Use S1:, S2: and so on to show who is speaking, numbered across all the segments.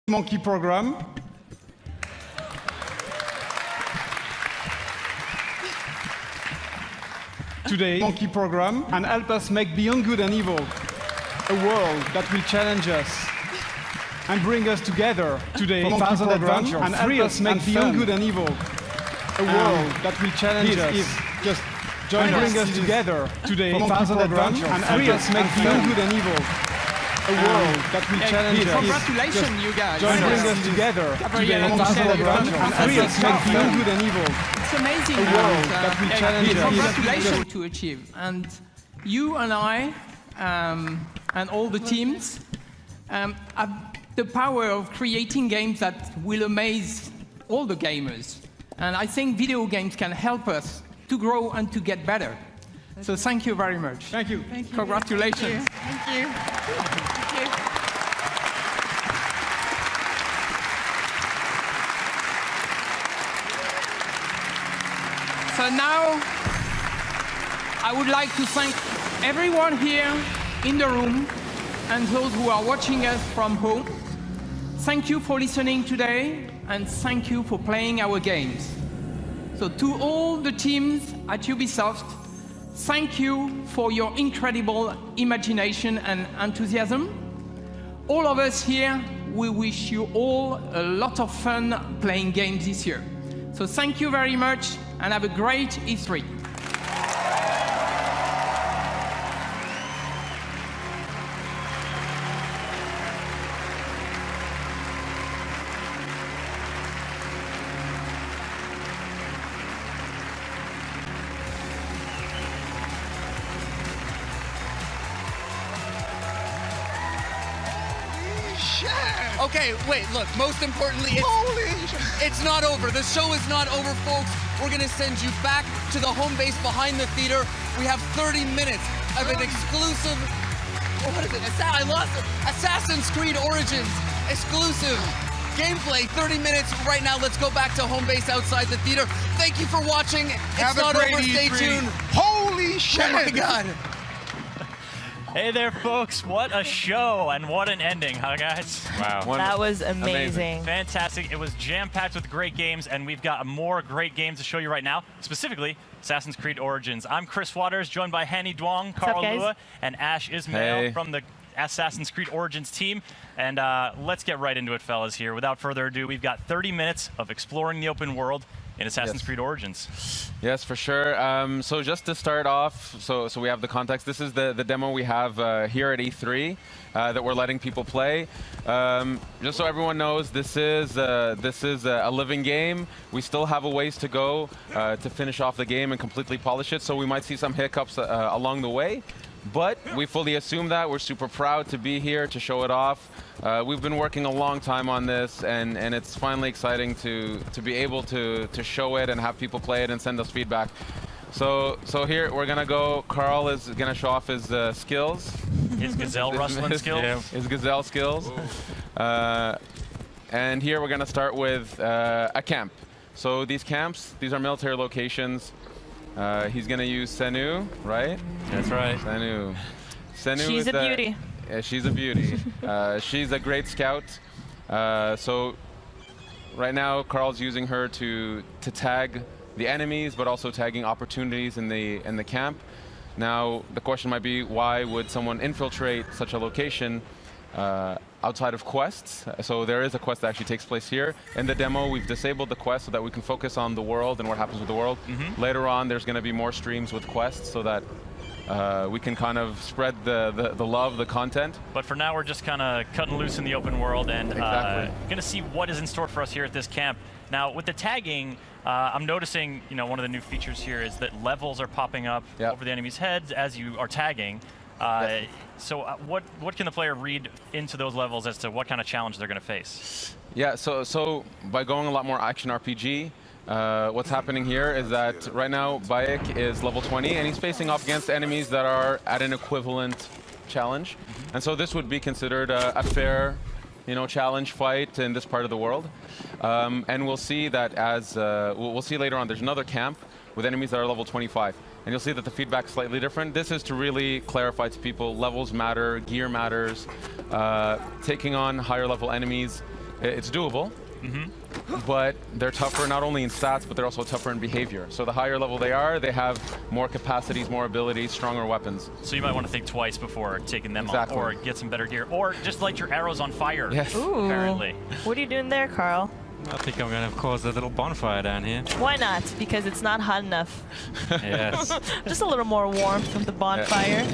S1: Monkey program. Today, Monkey program, and help us make Beyond Good and Evil a world that will challenge us and bring us together. Today, Monkey program, and help us make Beyond Good and Evil a world that will challenge us. Just join us. Bring us together. Today, Monkey program, and help us make Beyond Good and Evil a world that will challenge us.
S2: Congratulations, you guys.
S1: Join us together. Today, Monkey program, and help us make Beyond Good and Evil.
S2: It's amazing
S1: A world that will challenge us.
S2: Congratulations to achieve. And you and I and all the teams have the power of creating games that will amaze all the gamers. And I think video games can help us to grow and to get better. So thank you very much.
S1: Thank you.
S3: Thank you.
S2: Congratulations.
S3: Thank you. Thank you.
S2: So now, I would like to thank everyone here in the room and those who are watching us from home. Thank you for listening today, and thank you for playing our games. So to all the teams at Ubisoft, thank you for your incredible imagination and enthusiasm. All of us here, we wish you all a lot of fun playing games this year. So thank you very much, and have a great E3.
S4: Okay, wait, look, most importantly, it's not over. The show is not over, folks. We're gonna send you back to the home base behind the theater. We have 30 minutes of an exclusive, what is it? I lost it. Assassin's Creed Origins exclusive gameplay, 30 minutes right now. Let's go back to home base outside the theater. Thank you for watching. It's not over, stay tuned.
S5: Holy shit!
S4: Oh my God.
S6: Hey there, folks. What a show and what an ending, huh, guys?
S7: Wow. That was amazing.
S6: Fantastic. It was jam-packed with great games, and we've got more great games to show you right now, specifically Assassin's Creed Origins. I'm Chris Waters, joined by Hanny Duong, Carl Lua, and Ash Ismail from the Assassin's Creed Origins team. And let's get right into it, fellas, here. Without further ado, we've got 30 minutes of exploring the open world in Assassin's Creed Origins.
S7: Yes, for sure. So just to start off, so we have the context. This is the demo we have here at E3 that we're letting people play. Just so everyone knows, this is a living game. We still have a ways to go to finish off the game and completely polish it. So we might see some hiccups along the way. But we fully assume that. We're super proud to be here to show it off. We've been working a long time on this, and it's finally exciting to be able to show it and have people play it and send us feedback. So here we're gonna go. Carl is gonna show off his skills.
S6: His gazelle rustling skills.
S7: His gazelle skills. And here we're gonna start with a camp. So these camps, these are military locations. He's gonna use Senu, right?
S6: That's right.
S7: Senu.
S3: She's a beauty.
S7: Yeah, she's a beauty. She's a great scout. So right now, Carl's using her to tag the enemies, but also tagging opportunities in the camp. Now, the question might be, why would someone infiltrate such a location outside of quests? So there is a quest that actually takes place here. In the demo, we've disabled the quest so that we can focus on the world and what happens with the world. Later on, there's going to be more streams with quests so that we can kind of spread the love, the content.
S6: But for now, we're just kind of cutting loose in the open world and going to see what is in store for us here at this camp. Now, with the tagging, I'm noticing, one of the new features here is that levels are popping up over the enemy's heads as you are tagging. So what can the player read into those levels as to what kind of challenge they're going to face? Yeah,
S7: so by going a lot more action RPG, what's happening here is that right now Bayek is level 20 and he's facing off against enemies that are at an equivalent challenge. And so this would be considered a fair challenge fight in this part of the world. And we'll see that as, we'll see later on, there's another camp with enemies that are level 25. And you'll see that the feedback is slightly different. This is to really clarify to people, levels matter, gear matters. Taking on higher level enemies it's doable. But they're tougher not only in stats, but they're also tougher in behavior. So the higher level they are, they have more capacities, more abilities, stronger weapons.
S6: So you might want to think twice before taking them
S7: Exactly.
S6: on, or get some better gear, or just light your arrows on fire.
S7: Yes.
S3: Ooh.
S6: Apparently.
S3: What are you doing there, Carl?
S5: I think I'm going to cause a little bonfire down here.
S3: Why not? Because it's not hot enough.
S5: Yes.
S3: Just a little more warmth from the bonfire.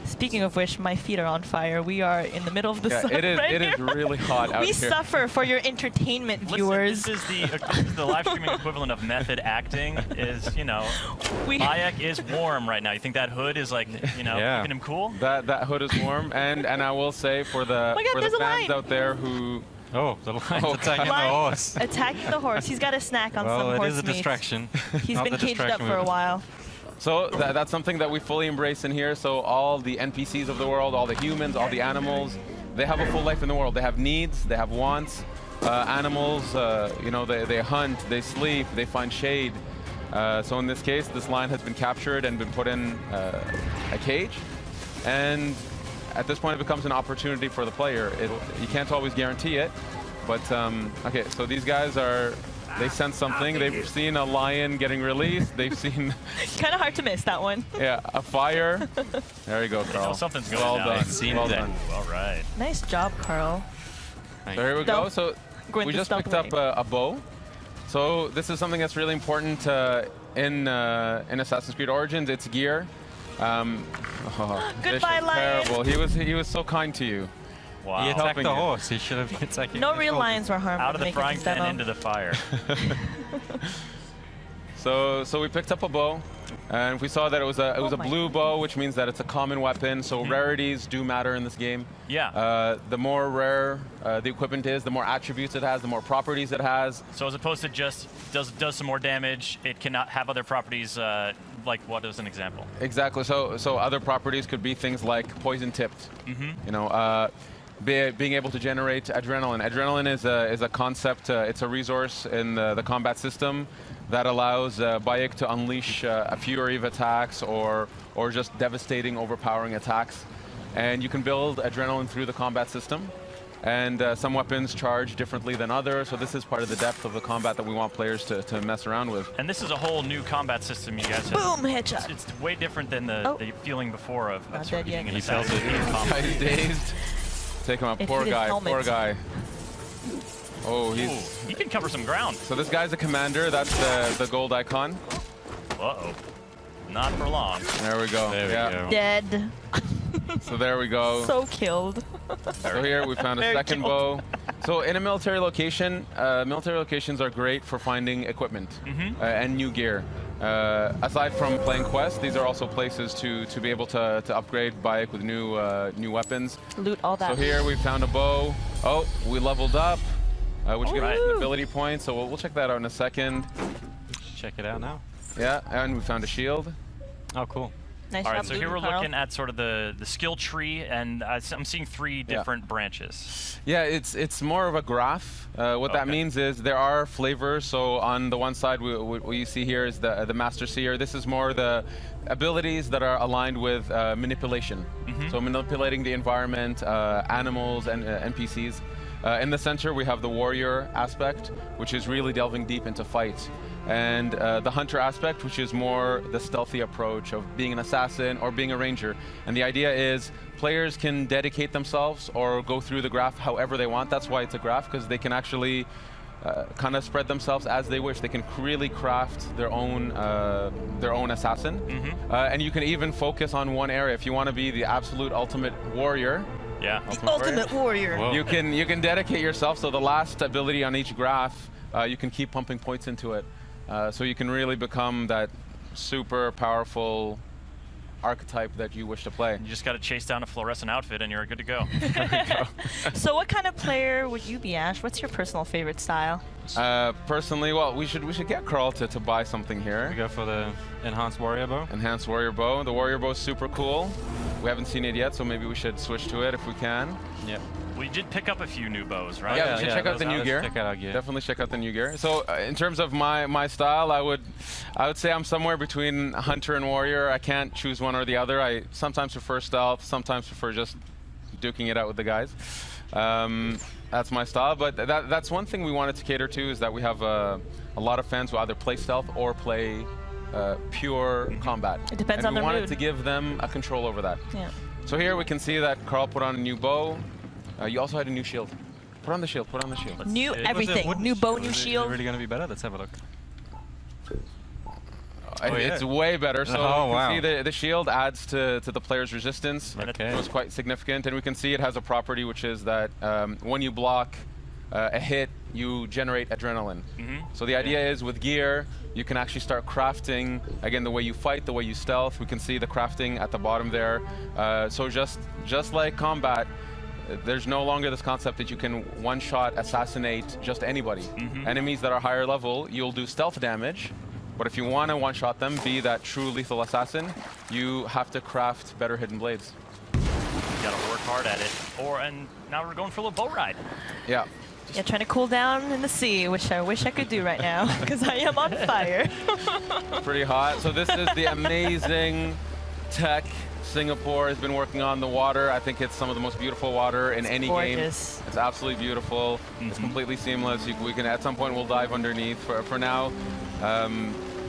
S3: Speaking of which, my feet are on fire. We are in the middle of the sun
S7: it is.
S3: right
S7: It is
S3: here.
S7: really hot out
S3: We
S7: here.
S3: suffer for your entertainment, viewers.
S6: Listen, this is the live streaming equivalent of method acting. Is Bayek is warm right now. You think that hood is like
S5: Yeah.
S6: keeping him cool?
S7: That hood is warm, and I will say for the
S3: my God,
S7: for
S3: there's
S7: the
S3: a
S7: fans
S3: line.
S7: out there who
S5: Oh, the lion's
S7: Oh,
S5: attacking the
S3: Lion
S5: horse.
S3: attacking the horse. He's got a snack on
S5: Well,
S3: some
S5: it
S3: horse
S5: is a
S3: meat.
S5: distraction.
S3: He's
S5: Not
S3: been
S5: the
S3: caged up
S5: distraction
S3: for a
S5: move.
S3: while.
S7: So that's something that we fully embrace in here. So all the NPCs of the world, all the humans, all the animals, they have a full life in the world. They have needs, they have wants. Animals, they hunt, they sleep, they find shade. So in this case, this lion has been captured and been put in a cage. And at this point, it becomes an opportunity for the player. You can't always guarantee it. But, okay, so these guys they sense something. They've seen a lion getting released. They've seen,
S3: Kind of hard to miss that one.
S7: a fire. There you go,
S6: Oh,
S7: Carl.
S6: something's going
S7: Well
S6: on.
S7: done.
S5: Seen
S7: Well
S5: that.
S7: done.
S6: All right.
S3: Nice job, Carl.
S7: So here we go.
S3: Stealth.
S7: So
S3: Going
S7: we
S3: the
S7: just
S3: stealth
S7: picked up
S3: way.
S7: a bow. So this is something that's really important in Assassin's Creed Origins. It's gear. This is
S3: Goodbye, lion.
S7: terrible. He was so kind to you.
S6: Wow.
S5: He attacked
S7: helping
S5: the
S7: you.
S5: horse. He should have been attacking
S3: No
S5: the
S3: real
S5: shoulder.
S3: lions were harmed.
S6: Out of the
S3: making
S6: frying
S3: this
S6: pan
S3: demo.
S6: into the fire.
S7: So we picked up a bow, and we saw that it was a
S3: Oh my
S7: blue bow, which means that it's a common weapon. So rarities do matter in this game.
S6: Yeah.
S7: The more rare the equipment is, the more attributes it has, the more properties it has.
S6: So as opposed to just does some more damage, it cannot have other properties. Like what is an example?
S7: Exactly. So other properties could be things like poison tipped. Being able to generate adrenaline. Adrenaline is a concept. It's a resource in the combat system that allows Bayek to unleash a fury of attacks or just devastating, overpowering attacks. And you can build adrenaline through the combat system. And some weapons charge differently than others, so this is part of the depth of the combat that we want players to mess around with.
S6: And this is a whole new combat system you guys have.
S3: Boom, headshot.
S6: It's way different than the feeling before of
S3: Not
S6: sort of
S3: dead yet.
S6: being an
S5: He felt
S6: assassin
S5: it.
S6: in combat.
S7: He's dazed. Take him out.
S3: It
S7: Poor
S3: hit his
S7: guy.
S3: helmet.
S7: Poor guy. Oh,
S6: Ooh,
S7: he's.
S6: he can cover some ground.
S7: So this guy's a commander. That's the gold icon.
S6: Uh-oh. Not for long.
S7: There we go.
S5: There we go.
S3: Dead.
S7: So there we go.
S3: So killed.
S7: So here we found a
S3: Very
S7: second bow.
S3: killed.
S7: So in a military location, military locations are great for finding equipment and new gear. Aside from playing quests, these are also places to be able to upgrade Bayek with new weapons.
S3: Loot all that.
S7: So here we found a bow. Oh, we leveled up, which gives us
S3: Ooh.
S7: an ability point. So we'll check that out in a second.
S5: Check it out now.
S7: Yeah, and we found a shield.
S5: Oh, cool.
S3: Nice
S6: All right,
S3: job,
S6: so here
S3: Lulu,
S6: we're
S3: Carl.
S6: looking at sort of the skill tree, and I'm seeing three different branches.
S7: Yeah, it's more of a graph. What that
S6: Okay.
S7: means is there are flavors. So on the one side, what you see here is the Master Seer. This is more the abilities that are aligned with manipulation. So manipulating the environment, animals, and NPCs. In the center, we have the warrior aspect, which is really delving deep into fight. And the hunter aspect, which is more the stealthy approach of being an assassin or being a ranger. And the idea is players can dedicate themselves or go through the graph however they want. That's why it's a graph, because they can actually kind of spread themselves as they wish. They can really craft their own assassin. And you can even focus on one area. If you want to be the absolute ultimate warrior,
S6: Yeah.
S3: Ultimate warrior.
S5: Whoa.
S7: you can dedicate yourself. So the last ability on each graph, you can keep pumping points into it. So you can really become that super powerful archetype that you wish to play.
S6: You just got to chase down a fluorescent outfit, and you're good to go.
S3: So what kind of player would you be, Ash? What's your personal favorite style?
S7: Personally, well, we should get Carl to buy something here.
S5: We go for the enhanced warrior bow.
S7: Enhanced warrior bow. The warrior bow is super cool. We haven't seen it yet, so maybe we should switch to it if we can.
S5: Yep.
S6: We did pick up a few new bows, right?
S7: Yeah, we should check out the new
S5: let's
S7: gear.
S5: check out our gear.
S7: Definitely check out the new gear. So in terms of my style, I would say I'm somewhere between hunter and warrior. I can't choose one or the other. I sometimes prefer stealth, sometimes prefer just duking it out with the guys. That's my style, but that's one thing we wanted to cater to, is that we have a lot of fans who either play stealth or play pure combat.
S3: It depends on
S7: their mood. We wanted
S3: mood.
S7: to give them a control over that.
S3: Yeah.
S7: So here we can see that Carl put on a new bow. You also had a new shield. Put on the shield, put on the shield.
S3: New everything. New bow, new shield.
S5: Is it really going to be better? Let's have a look.
S7: It's way better. So you can see the shield adds to the player's resistance.
S5: Okay.
S7: It was quite significant. And we can see it has a property which is that when you block a hit, you generate adrenaline. So the idea is with gear, you can actually start crafting, again, the way you fight, the way you stealth. We can see the crafting at the bottom there. So just like combat, there's no longer this concept that you can one-shot assassinate just anybody. Enemies that are higher level, you'll do stealth damage. But if you want to one-shot them, be that true lethal assassin, you have to craft better hidden blades.
S6: You gotta work hard at it. And now we're going for a little boat ride.
S7: Yeah.
S3: Yeah, trying to cool down in the sea, which I wish I could do right now, because I am on fire.
S7: Pretty hot. So this is the amazing tech Singapore has been working on. The water. I think it's some of the most beautiful water in any game.
S3: Gorgeous.
S7: It's absolutely beautiful. It's completely seamless. We can, at some point, we'll dive underneath. For now,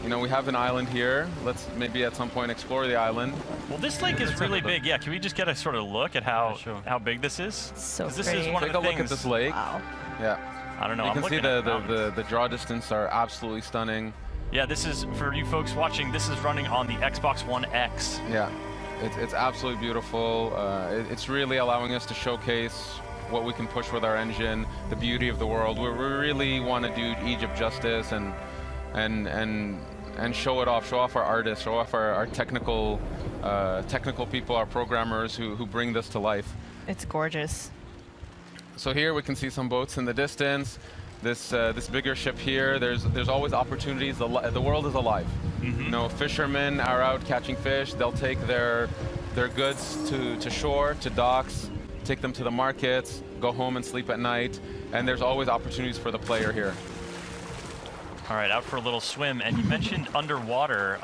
S7: you know, we have an island here. Let's maybe at some point explore the island.
S6: Well, this lake is really big. Yeah, can we just get a sort of look at how big this is?
S3: So
S6: this
S3: pretty.
S6: is one
S7: Take
S6: of
S7: a
S6: the
S7: look at this lake.
S3: Wow.
S7: Yeah.
S6: I don't know.
S7: You
S6: I'm
S7: can see
S6: looking at
S7: the draw distance are absolutely stunning.
S6: Yeah, this is, for you folks watching, this is running on the Xbox One X.
S7: Yeah, it's absolutely beautiful. It's really allowing us to showcase what we can push with our engine, the beauty of the world. We really want to do Egypt justice and show it off, show off our artists, show off our technical people, our programmers who bring this to life.
S3: It's gorgeous.
S7: So here we can see some boats in the distance. This bigger ship here, there's always opportunities. The world is alive. You know, fishermen are out catching fish. They'll take their goods to shore, to docks, take them to the markets, go home and sleep at night. And there's always opportunities for the player here.
S6: All right, out for a little swim. And you mentioned underwater.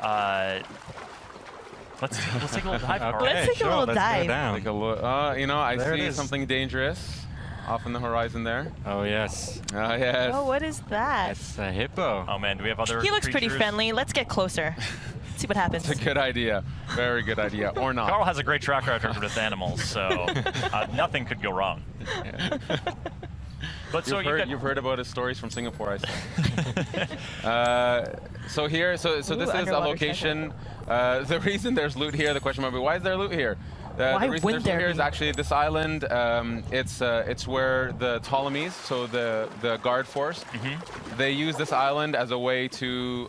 S6: Let's take a little dive.
S5: Okay,
S3: Let's take a little dive.
S7: Take a look. You know, I see something dangerous off in the horizon there.
S5: Oh, yes.
S7: Yes.
S3: Oh, what is that?
S5: That's a hippo.
S6: Oh, man, do we have other
S3: He looks pretty
S6: creatures?
S3: friendly. Let's get closer. See what happens.
S7: It's a good idea. Very good idea. Or not.
S6: Carl has a great track record with animals, so nothing could go wrong. But so
S7: you've heard about his stories from Singapore, I see. So here, so this is a location. The reason there's loot here, the question might be, why is there loot here? The reason there's loot here is actually this island. It's where the Ptolemies, so the guard force, they use this island as a way to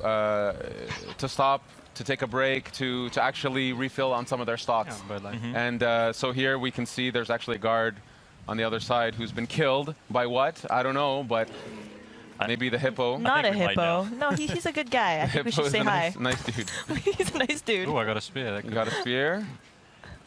S7: stop, to take a break, to actually refill on some of their stocks. And so here we can see there's actually a guard on the other side who's been killed by what? I don't know, but maybe the hippo.
S3: Not a hippo. No, he's a good guy. I think we should say hi.
S7: Nice dude.
S3: He's a nice dude.
S5: Oh, I got a spear.
S7: You got a spear?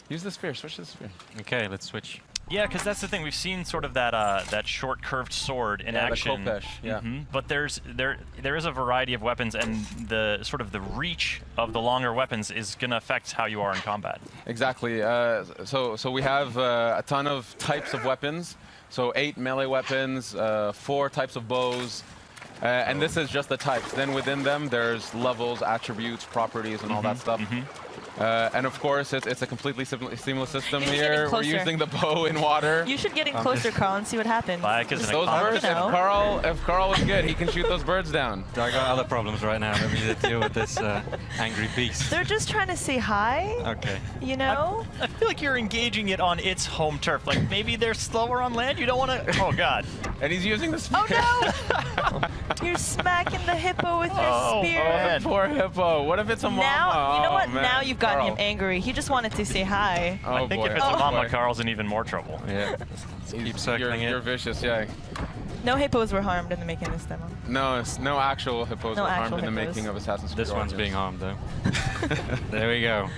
S7: Use the spear. Switch to the spear.
S5: Okay, let's switch.
S6: Yeah, because that's the thing. We've seen sort of that short curved sword in action.
S7: The Kopesh, yeah.
S6: But there is a variety of weapons, and the sort of the reach of the longer weapons is going to affect how you are in combat.
S7: Exactly. So we have a ton of types of weapons. So 8 melee weapons, 4 types of bows, and this is just the types. Then within them, there's levels, attributes, properties, and all that stuff. And of course, it's a completely seamless system here. We're using the bow in water.
S3: You should get in closer, Carl, and see what happens.
S7: Those birds, if Carl was good, he can shoot those birds down.
S5: I got other problems right now. Let me deal with this angry beast.
S3: They're just trying to say hi.
S5: Okay.
S3: You know?
S6: I feel like you're engaging it on its home turf. Like maybe they're slower on land. You don't want to. Oh God.
S7: And he's using the spear.
S3: Oh no! You're smacking the hippo with your spear.
S7: Oh, the poor hippo. What if it's a mama?
S3: Now, you know what?
S7: Man.
S3: Now you've gotten
S7: Carl.
S3: him angry. He just wanted to say hi.
S7: Oh,
S6: I think
S7: boy.
S6: if it's a mama, Carl's in even more trouble.
S7: Yeah.
S5: Keep circling
S7: You're vicious, yeah.
S3: No hippos were harmed in the making of this demo.
S7: No actual hippos were harmed in the
S3: hippos.
S7: making of Assassin's Creed
S5: This one's
S7: Origins.
S5: being harmed, though. There we go.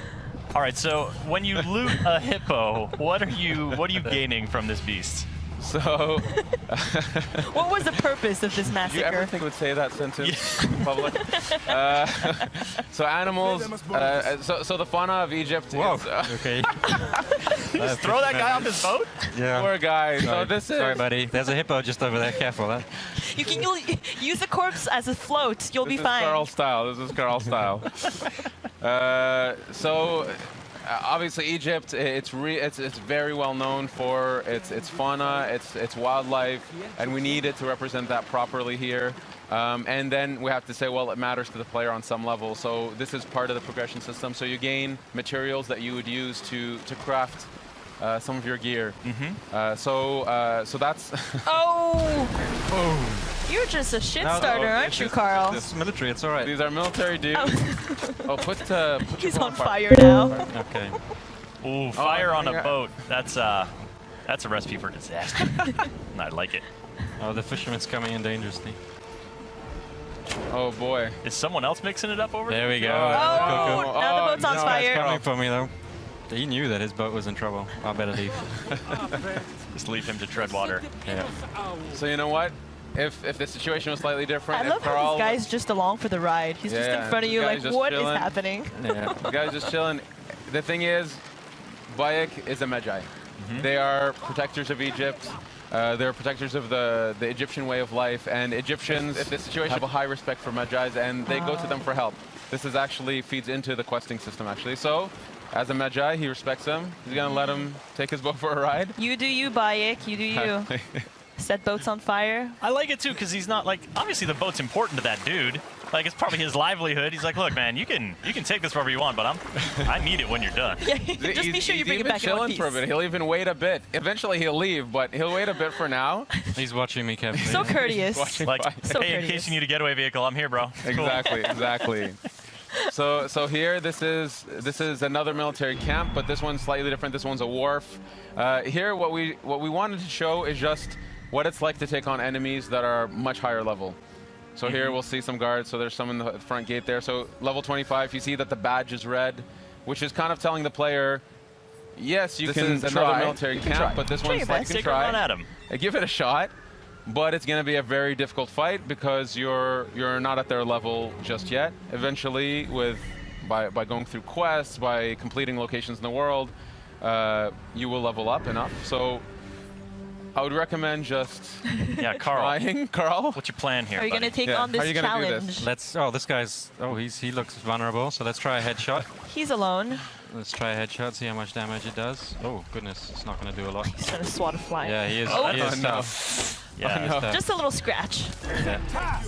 S6: All right, so when you loot a hippo, what are you gaining from this beast?
S7: So,
S3: what was the purpose of this massacre?
S7: Do you ever think would say that sentence in public? So animals. So the fauna of Egypt.
S5: Whoa.
S7: Is,
S5: Okay.
S6: Just throw that guy off his boat?
S5: Yeah.
S7: Poor guy. So
S5: Sorry.
S7: this is.
S5: Sorry, buddy. There's a hippo just over there. Careful, huh?
S3: You can use the corpse as a float. You'll be
S7: This is
S3: fine.
S7: Carl style. This is Carl style. Obviously Egypt, it's very well known for its fauna, its wildlife, and we need it to represent that properly here. And then we have to say, well, it matters to the player on some level. So this is part of the progression system. So you gain materials that you would use to craft some of your gear. So that's.
S3: Oh! You're just a shit starter, aren't you, Carl?
S5: It's military. It's all right.
S7: These are military dudes. Put
S3: He's
S7: your
S3: on
S7: phone
S3: fire now.
S5: Okay.
S6: Ooh, fire on a boat. That's a recipe for disaster. I like it.
S5: Oh, the fisherman's coming in dangerously.
S7: Oh boy.
S6: Is someone else mixing it up over
S5: There we go.
S3: Oh,
S5: Go, go.
S3: now the boat's on
S7: no,
S3: fire.
S5: Coming for me though. He knew that his boat was in trouble. I better leave.
S6: Just leave him to tread water.
S5: Yeah.
S7: So you know what? If the situation was slightly different,
S3: I
S7: if
S3: love how
S7: Carl,
S3: this guy's just along for the ride. He's just in
S7: Yeah,
S3: front of you
S7: the
S3: like,
S7: guy's just
S3: what is
S7: chilling.
S3: happening?
S5: Yeah.
S7: the guy's just chilling. The thing is, Bayek is a Magi. They are protectors of Egypt. They're protectors of the Egyptian way of life. And Egyptians, if this situation, have a high respect for Magi's, and they go to them for help. This is actually feeds into the questing system, actually. So, as a Magi, he respects them. He's gonna let him take his boat for a ride.
S3: You do you, Bayek. You do you. Set boats on fire.
S6: I like it too because he's not like, obviously the boat's important to that dude. Like it's probably his livelihood. He's like, look, man, you can take this wherever you want, but I need it when you're done.
S3: Yeah, just be sure you bring it back in one
S7: He's even chilling for a
S3: piece.
S7: bit. He'll even wait a bit. Eventually he'll leave, but he'll wait a bit for now.
S5: He's watching me carefully.
S3: So courteous.
S7: Watching
S6: Like,
S7: Bayek.
S3: So
S6: hey, in
S3: courteous.
S6: case you need a getaway vehicle, I'm here, bro. It's cool.
S7: Exactly. So here, this is another military camp, but this one's slightly different. This one's a wharf. Here, what we wanted to show is just what it's like to take on enemies that are much higher level. So here we'll see some guards. So there's some in the front gate there. So level 25, you see that the badge is red, which is kind of telling the player, yes, you can try. Another military camp, but this
S3: Try your
S7: one's like, you
S3: best.
S7: can
S6: Take a run
S7: try.
S6: at him.
S7: Give it a shot. But it's going to be a very difficult fight because you're not at their level just yet. Eventually, by going through quests, by completing locations in the world, you will level up enough. So I would recommend just
S6: Yeah, Carl.
S7: trying. Carl,
S6: What's your plan here,
S3: Are you
S6: buddy?
S3: going to take
S7: Yeah,
S3: on
S7: how are
S3: this
S7: you gonna do
S3: challenge?
S7: this?
S5: Let's. Oh, this guy's. Oh, he looks vulnerable. So let's try a headshot.
S3: He's alone.
S5: Let's try a headshot. See how much damage it does. Oh goodness, it's not going to do a lot.
S3: He's going to swat a fly.
S5: Yeah, he is.
S3: Oh.
S5: He is
S7: Oh, no.
S5: tough.
S6: Yeah,
S7: no.
S5: Tough.
S3: Just a little scratch.
S5: Yeah.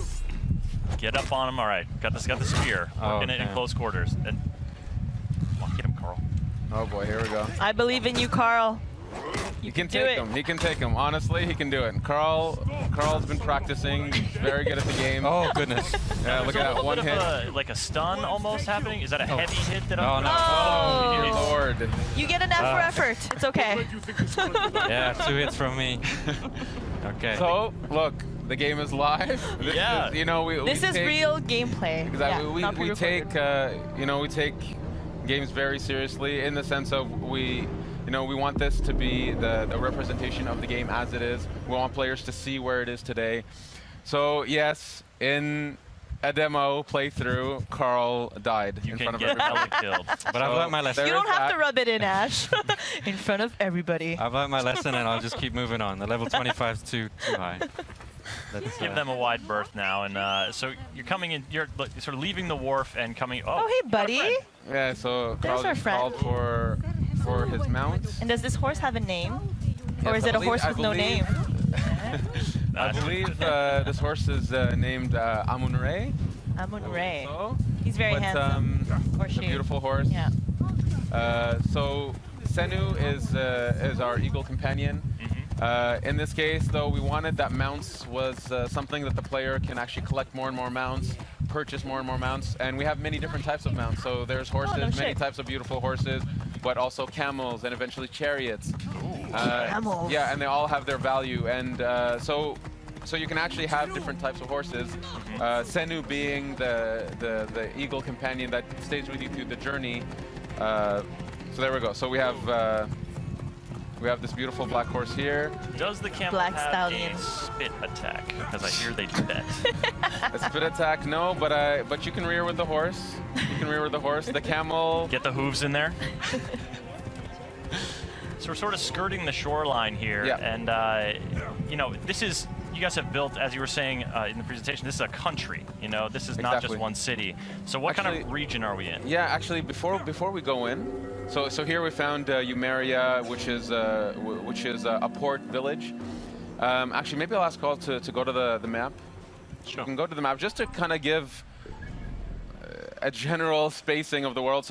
S6: get up on him. All right, got the spear.
S5: Oh,
S6: Working it in
S5: okay.
S6: close quarters. And come on, get him, Carl.
S7: oh boy, here we go.
S3: I believe in you, Carl.
S7: He can
S3: do
S7: take
S3: it.
S7: him. He can take him. Honestly, he can do it. And Carl's been practicing. He's very good at the game.
S5: Oh goodness.
S7: Yeah, look
S6: There's
S7: at
S6: a
S7: that one
S6: little bit
S7: hit.
S6: of like a stun almost happening. Is that a heavy hit that
S5: No,
S6: I'm?
S5: no.
S3: Oh.
S7: Dear Lord.
S3: You get an F for effort. It's okay.
S5: Yeah, 2 hits from me. Okay.
S7: So, look, the game is live. This
S6: Yeah.
S7: is, you know,
S3: This is real gameplay.
S7: Exactly.
S3: Yeah,
S7: we
S3: not
S7: take,
S3: pre-recorded.
S7: we take games very seriously in the sense of we want this to be the representation of the game as it is. We want players to see where it is today. So yes, in a demo playthrough, Carl died
S6: You
S7: in
S6: can
S7: front of
S6: get
S7: everybody.
S6: Ellie killed.
S5: But I've learned my lesson.
S3: You
S7: there
S3: don't
S7: is
S3: have
S7: that.
S3: to rub it in, Ash. In front of everybody.
S5: I've learned my lesson, and I'll just keep moving on. The level 25 is too high. Let's,
S6: Give them a wide berth now, and so you're coming in. You're sort of leaving the wharf and coming.
S3: Oh, hey, buddy.
S7: Yeah, so
S3: There's
S7: Carl
S3: our
S7: just
S3: friend.
S7: called for his mount.
S3: And does this horse have a name? Or
S7: Yes,
S3: is it a
S7: I
S3: horse with no
S7: believe-
S3: name?
S7: I believe this horse is named Amun-Re.
S3: Amun-Re.
S7: So,
S3: He's very
S7: but,
S3: handsome. Or
S7: it's a
S3: she.
S7: beautiful horse.
S3: Yeah.
S7: So Senu is our eagle companion. In this case, though, we wanted that mounts was something that the player can actually collect more and more mounts, purchase more and more mounts, and we have many different types of mounts. So there's horses,
S3: no
S7: many
S3: shit.
S7: types of beautiful horses, but also camels and eventually chariots.
S3: Camels.
S7: Yeah, and they all have their value, and so you can actually have different types of horses. Senu being the eagle companion that stays with you through the journey. So there we go. So we have this beautiful black horse here.
S6: Does the camel
S3: Black
S6: have
S3: stallion.
S6: a spit attack? Because I hear they do that.
S7: A spit attack, no, but you can rear with the horse. You can rear with the horse. The camel.
S6: Get the hooves in there. So we're sort of skirting the shoreline here,
S7: Yeah.
S6: and you know, this is, you guys have built, as you were saying in the presentation, this is a country. You know, this is not just
S7: Exactly.
S6: one city. So what kind of region are we in?
S7: Yeah, actually, before we go in, so here we found Umeria, which is a port village. Actually, maybe I'll ask Carl to go to the map.
S5: Sure.
S7: You can go to the map just to kind of give a general spacing of the world.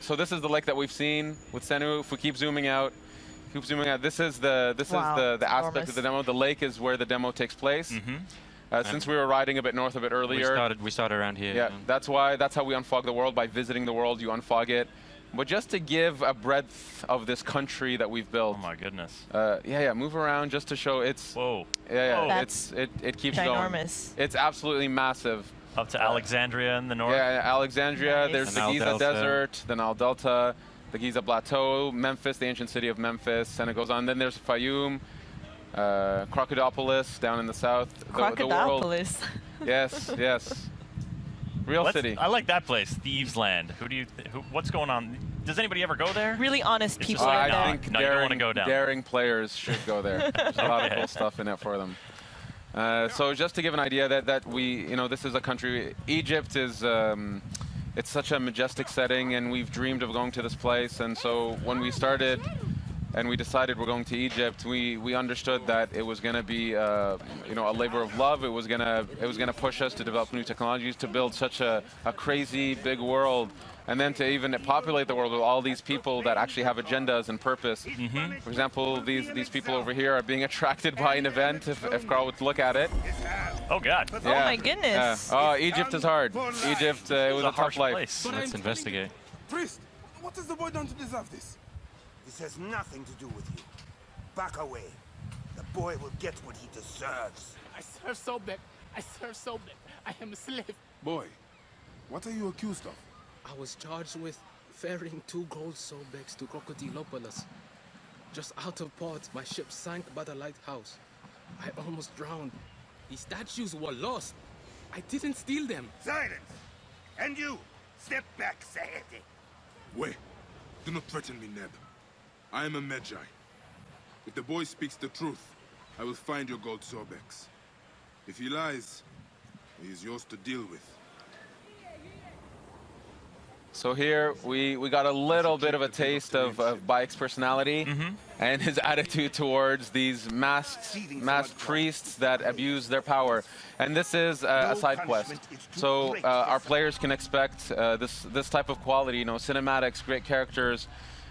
S7: So this is the lake that we've seen with Senu. If we keep zooming out, this is the
S3: Wow,
S7: aspect
S3: enormous.
S7: of the demo. The lake is where the demo takes place. Since we were riding a bit north of it earlier,
S5: We started around here.
S7: yeah, that's how we unfog the world. By visiting the world, you unfog it. But just to give a breadth of this country that we've built.
S6: Oh my goodness.
S7: Yeah, move around just to show it's.
S6: Whoa.
S7: Yeah,
S6: Whoa.
S3: That's
S7: it keeps
S3: ginormous.
S7: going. It's absolutely massive.
S6: Up to Alexandria in the north.
S7: Yeah, Alexandria.
S3: Nice.
S7: There's
S5: The
S7: the
S5: Nile
S7: Giza
S5: Delta.
S7: Desert, the Nile Delta, the Giza Plateau, Memphis, the ancient city of Memphis, and it goes on. Then there's Fayum, Crocodilopolis down in the south. The world.
S3: Crocodilopolis.
S7: Yes. Real city.
S6: I like that place, Thieves Land. What's going on? Does anybody ever go there?
S3: Really honest
S6: It's
S3: people
S6: just
S3: are
S6: like,
S3: there.
S7: I think
S6: No, you don't wanna go down.
S7: daring players should go there. There's a lot of cool stuff in it for them. So just to give an idea that we, this is a country. Egypt is, it's such a majestic setting, and we've dreamed of going to this place. And so when we started, and we decided we're going to Egypt, we understood that it was going to be, a labor of love. It was going to push us to develop new technologies, to build such a crazy big world. And then to even populate the world with all these people that actually have agendas and purpose. For example, these people over here are being attracted by an event, if Carl would look at it.
S6: Oh God.
S3: Oh my goodness.
S7: Oh, Egypt is hard. Egypt, it was
S6: It's
S7: a tough
S6: harsh
S7: life.
S6: place.
S5: Let's investigate.
S8: Priest, what has the boy done to deserve this? This has nothing to do with you. Back away. The boy will get what he deserves.
S9: I serve Sobek. I serve Sobek. I am a slave.
S8: Boy, what are you accused of?
S9: I was charged with ferrying 2 gold Sobeks to Crocodilopolis. Just out of port, my ship sank by the lighthouse. I almost drowned. The statues were lost. I didn't steal them.
S8: Silence! And you, step back, Saedi.
S10: Wait, do not threaten me, Neb. I am a Magi. If the boy speaks the truth, I will find your gold Sobex. If he lies, he is yours to deal with.
S7: So here we got a little bit of a taste of Bayek's personality and his attitude towards these masked priests that abuse their power. And this is a side quest. So our players can expect this type of quality, cinematics, great characters,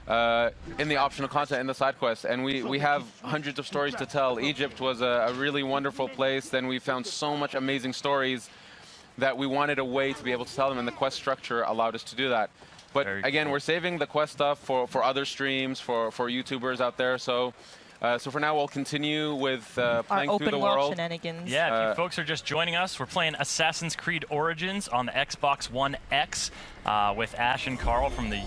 S7: in the optional content in the side quest. And we have hundreds of stories to tell. Egypt was a really wonderful place. Then we found so much amazing stories that we wanted a way to be able to tell them, and the quest structure allowed us to do that. But again, we're saving the quest stuff for other streams, for YouTubers out there. So for now, we'll continue with playing through the
S3: open world
S7: world.
S3: shenanigans.
S6: Yeah, if you folks are just joining us, we're playing Assassin's Creed Origins on the Xbox One X with Ash and Carl from the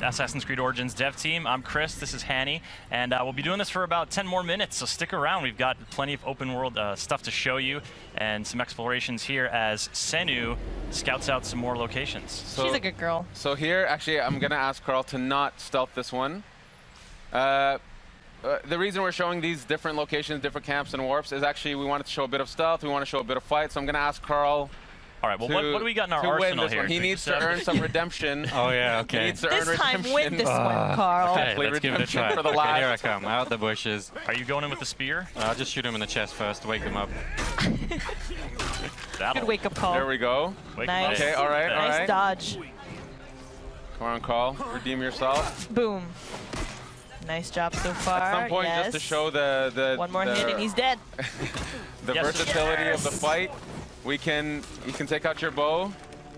S6: Assassin's Creed Origins dev team. I'm Chris, this is Hanny, and we'll be doing this for about 10 more minutes, so stick around. We've got plenty of open world stuff to show you and some explorations here as Senu scouts out some more locations.
S3: She's a good girl.
S7: So here, actually, I'm going to ask Carl to not stealth this one. The reason we're showing these different locations, different camps and warps is actually we wanted to show a bit of stealth, we want to show a bit of fight, so I'm going to ask Carl.
S6: All right, well, what do we got in our
S7: to win
S6: arsenal
S7: this
S6: here?
S7: one. He needs to earn some redemption.
S5: Oh yeah,
S7: He
S5: okay.
S7: needs to earn
S3: This time,
S7: redemption.
S3: win this one, Carl.
S5: Okay, let's give it a
S7: redemption
S5: try.
S7: for the
S5: Okay,
S7: last.
S5: here I come, out the bushes.
S6: Are you going in with the spear?
S5: I'll just shoot him in the chest first, wake him up.
S6: That'll
S3: Good wake-up call.
S7: There we go.
S6: wake
S3: Nice.
S6: him up.
S7: Okay, all right, all
S3: Nice
S7: right.
S3: dodge.
S7: Come on, Carl. Redeem yourself.
S3: Boom. Nice job so far.
S7: At some point,
S3: yes.
S7: just to show the
S3: One more hit and he's dead.
S7: the
S6: Yes.
S7: versatility of the fight, you can take out your bow.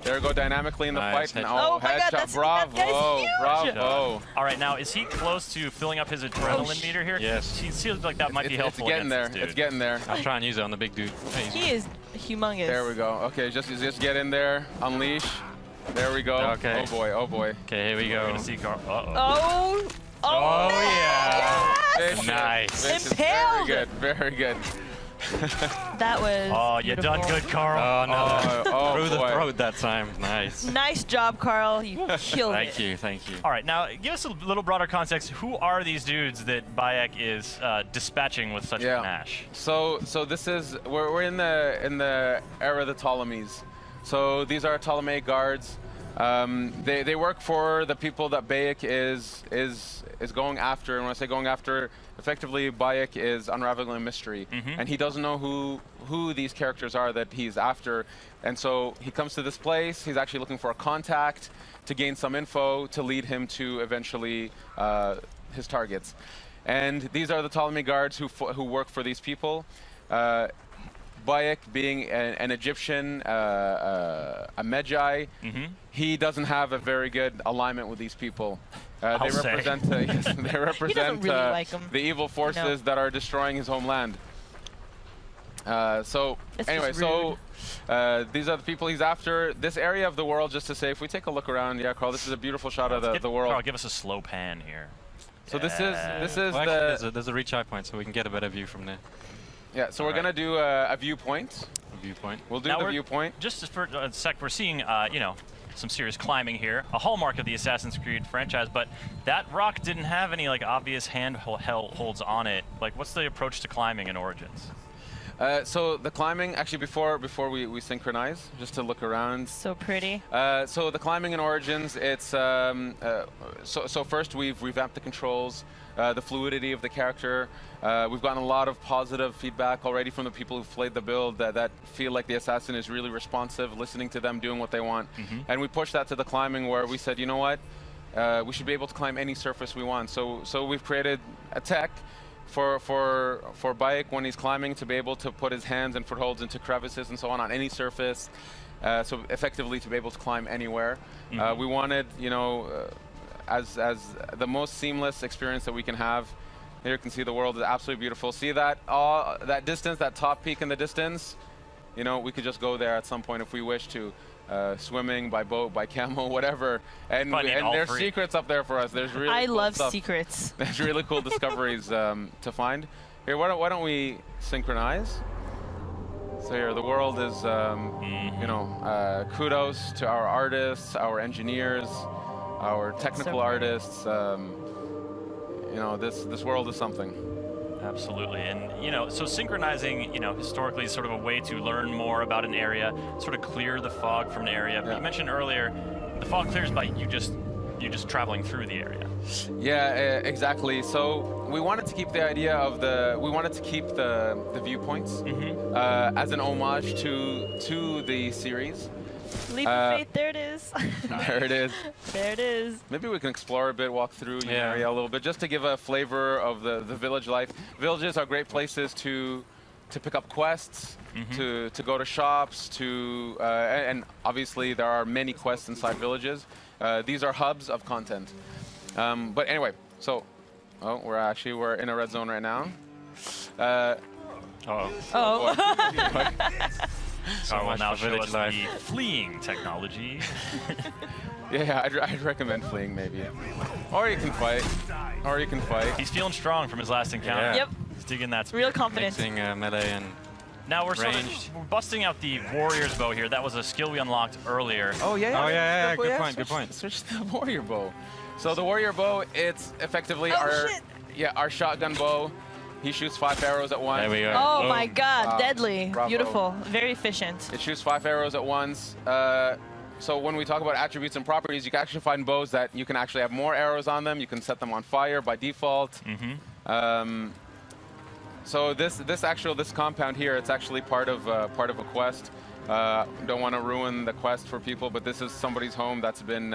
S7: There we go, dynamically in the
S5: Nice,
S7: fight. And
S5: headshot.
S3: Oh my God,
S7: headshot.
S3: that guy's
S7: Bravo,
S3: huge.
S7: bravo.
S6: All right, now is he close to filling up his adrenaline meter here?
S5: Yes.
S6: He seems like that might be
S7: It's
S6: helpful.
S7: getting there.
S6: against this
S7: It's
S6: dude.
S7: getting there.
S5: I'll try and use it on the big dude. Hey,
S3: He is humongous.
S7: There we go. Okay, just get in there. Unleash. There we go.
S5: Okay.
S7: Oh boy. Oh boy.
S5: Okay, here we
S6: We're
S5: go.
S6: gonna see Carl. Uh-oh.
S3: Oh.
S5: Oh,
S3: no.
S5: yeah.
S3: Yes!
S7: Vicious,
S5: Nice.
S7: vicious.
S3: Impaled.
S7: Very good. Very good.
S3: That was
S6: Oh, you done
S3: beautiful.
S6: good, Carl.
S5: Oh no.
S7: Oh
S5: Through the
S7: boy.
S5: throat. mode that time. Nice.
S3: Nice job, Carl. You killed it.
S5: Thank you, thank you.
S6: All right, now give us a little broader context. Who are these dudes that Bayek is dispatching with such panache?
S7: So this is we're in the era of the Ptolemies. So these are Ptolemaic guards. They work for the people that Bayek is going after. And when I say going after, effectively Bayek is unraveling a mystery, and he doesn't know who these characters are that he's after. And so he comes to this place. He's actually looking for a contact to gain some info to lead him to eventually his targets. And these are the Ptolemy guards who work for these people. Bayek, being an Egyptian, a Magi, he doesn't have a very good alignment with these people. They represent, they represent
S3: really like
S7: the evil forces that are destroying his homeland. So anyway, so these are the people he's after. This area of the world, just to say, if we take a look around, yeah, Carl, this is a beautiful shot of the world.
S6: Carl, give us a slow pan here.
S7: So this is
S5: well, actually, there's a reach eye point, so we can get a better view from there.
S7: Yeah, so we're gonna do a viewpoint. We'll do the viewpoint.
S6: Just for a sec, we're seeing, you know, some serious climbing here, a hallmark of the Assassin's Creed franchise, but that rock didn't have any like obvious handholds on it. Like, what's the approach to climbing in Origins?
S7: So the climbing, actually before we synchronize, just to look around.
S3: So pretty.
S7: So the climbing in Origins, it's so first we've revamped the controls, the fluidity of the character. We've gotten a lot of positive feedback already from the people who've played the build that feel like the assassin is really responsive, listening to them, doing what they want. And we pushed that to the climbing, where we said, you know what, we should be able to climb any surface we want. So we've created a tech for Bayek when he's climbing to be able to put his hands and footholds into crevices and so on any surface, so effectively to be able to climb anywhere. We wanted, you know, as the most seamless experience that we can have. Here you can see the world is absolutely beautiful. See that that distance, that top peak in the distance? You know, we could just go there at some point if we wish to. Swimming, by boat, by camel, whatever. And there's secrets up there for us. There's really
S3: I
S7: cool
S3: love
S7: stuff.
S3: secrets.
S7: There's really cool discoveries to find. Here, why don't we synchronize? So here, the world is, you know, kudos to our artists, our engineers, our technical artists. You know, this world is something.
S6: Absolutely, and you know, so synchronizing, you know, historically is sort of a way to learn more about an area, sort of clear the fog from an area. But you mentioned earlier, the fog clears by you just traveling through the area.
S7: Yeah, exactly. So we wanted to keep the idea of the viewpoints as an homage to the series.
S3: Leap of faith, there it is.
S7: There it is.
S3: There it is.
S7: Maybe we can explore a bit, walk through the area a little bit, just to give a flavor of the village life. Villages are great places to pick up quests, to go to shops, and obviously there are many quests inside villages. These are hubs of content. But anyway, so we're in a red zone right now.
S6: So will now show us the fleeing technology.
S7: Yeah, I'd recommend fleeing maybe. Or you can fight.
S6: He's feeling strong from his last encounter.
S3: Yeah. Yep.
S6: He's digging that.
S3: Real confidence.
S5: Mixing melee and
S6: now we're we're busting out the warrior's bow here. That was a skill we unlocked earlier.
S7: Oh yeah.
S5: Good point.
S7: Switch to the warrior bow. So the warrior bow, it's effectively our shotgun bow. He shoots 5 arrows at once.
S5: There we go.
S3: Oh
S5: Boom.
S3: my God, deadly.
S7: Bravo.
S3: Beautiful, very efficient.
S7: It shoots 5 arrows at once. So when we talk about attributes and properties, you can actually find bows that you can actually have more arrows on them. You can set them on fire by default. So this compound here, it's actually part of a quest. Don't want to ruin the quest for people, but this is somebody's home that's been,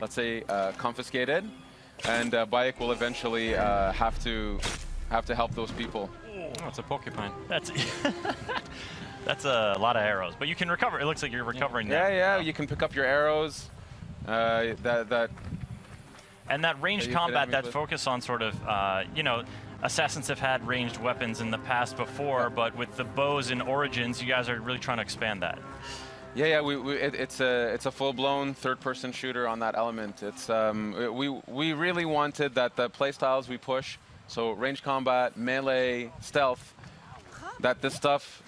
S7: let's say, confiscated, and Bayek will eventually have to help those people.
S5: Oh, it's a porcupine.
S6: That's a lot of arrows, but you can recover. It looks like you're recovering now.
S7: Yeah, you can pick up your arrows.
S6: And that ranged combat, that focus on sort of, you know, assassins have had ranged weapons in the past before, but with the bows in Origins, you guys are really trying to expand that.
S7: Yeah, it's a full-blown third-person shooter on that element. It's we really wanted that the playstyles we push, so range combat, melee, stealth, that this stuff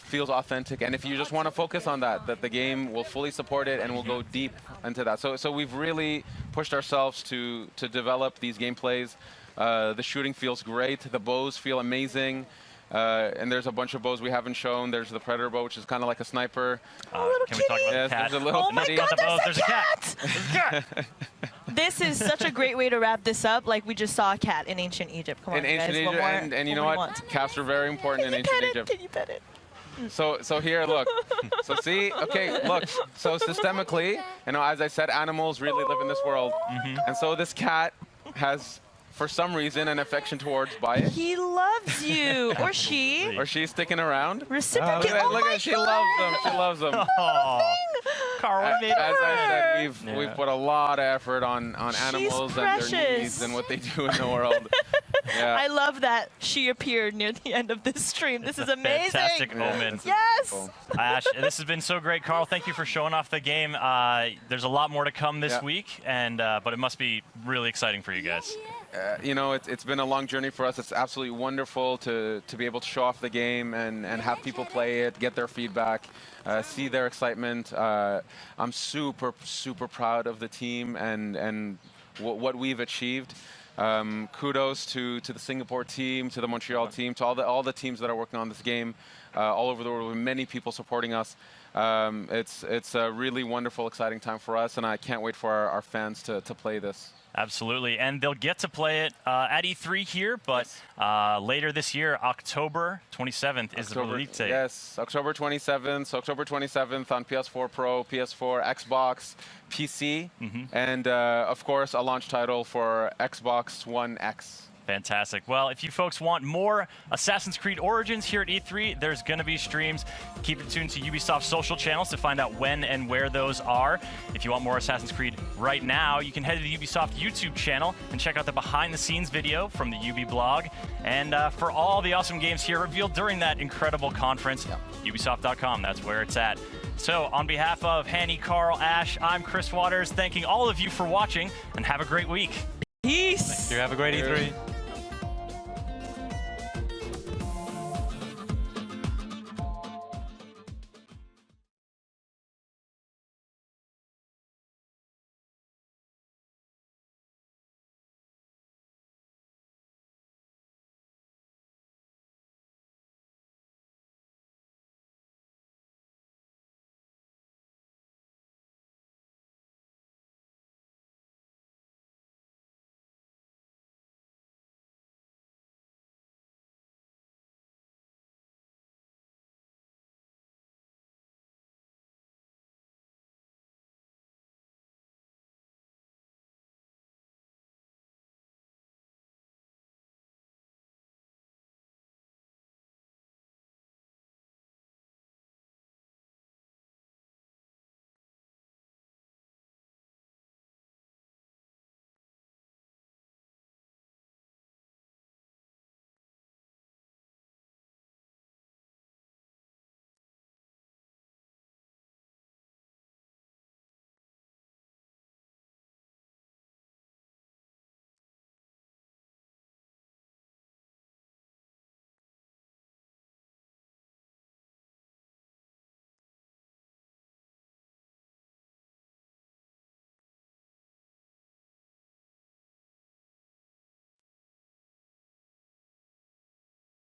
S7: feels authentic, and if you just want to focus on that the game will fully support it and will go deep into that. So we've really pushed ourselves to develop these gameplays. The shooting feels great. The bows feel amazing. And there's a bunch of bows we haven't shown. There's the Predator bow, which is kind of like a sniper.
S6: Can we talk about the cat?
S7: There's a little
S3: Oh my
S7: kitty.
S3: God,
S6: There's a cat! There's a cat!
S3: This is such a great way to wrap this up. Like we just saw a cat in ancient Egypt. Come on,
S7: In ancient
S3: guys.
S7: Egypt, and you know what? Cats are very important in ancient Egypt.
S3: Can you pet it?
S7: So here, look. So see, okay, look. So systemically, you know, as I said, animals really live in this world, and so this cat has, for some reason, an affection towards Bayek.
S3: He loves you, or she.
S7: Or she's sticking around.
S3: Reciprocate.
S7: Look at she loves them. She loves them.
S6: Carl,
S7: As I said, we've put a lot of effort on animals and
S3: precious.
S7: their needs and what they do in the world. Yeah.
S3: I love that she appeared near the end of this stream. This is amazing.
S6: Fantastic omen.
S3: Yes.
S6: Ash, this has been so great. Carl, thank you for showing off the game. There's a lot more to come this week, and but it must be really exciting for you guys.
S7: You know, it's been a long journey for us. It's absolutely wonderful to be able to show off the game and have people play it, get their feedback, see their excitement. I'm super proud of the team and what we've achieved. Kudos to the Singapore team, to the Montreal team, to all the teams that are working on this game all over the world, with many people supporting us. It's a really wonderful, exciting time for us, and I can't wait for our fans to play this.
S6: Absolutely, and they'll get to play it at E3 here, but later this year, October 27th is the release date.
S7: Yes, October 27th. So October 27th on PS4 Pro, PS4, Xbox, PC, and of course a launch title for Xbox One X.
S6: Fantastic. Well, if you folks want more Assassin's Creed Origins here at E3, there's going to be streams. Keep it tuned to Ubisoft social channels to find out when and where those are. If you want more Assassin's Creed right now, you can head to the Ubisoft YouTube channel and check out the behind-the-scenes video from the Ubi blog. And for all the awesome games here revealed during that incredible conference, Ubisoft.com, that's where it's at. So on behalf of Hanny, Carl, Ash, I'm Chris Waters, thanking all of you for watching, and have a great week.
S3: Peace.
S5: You have a great E3.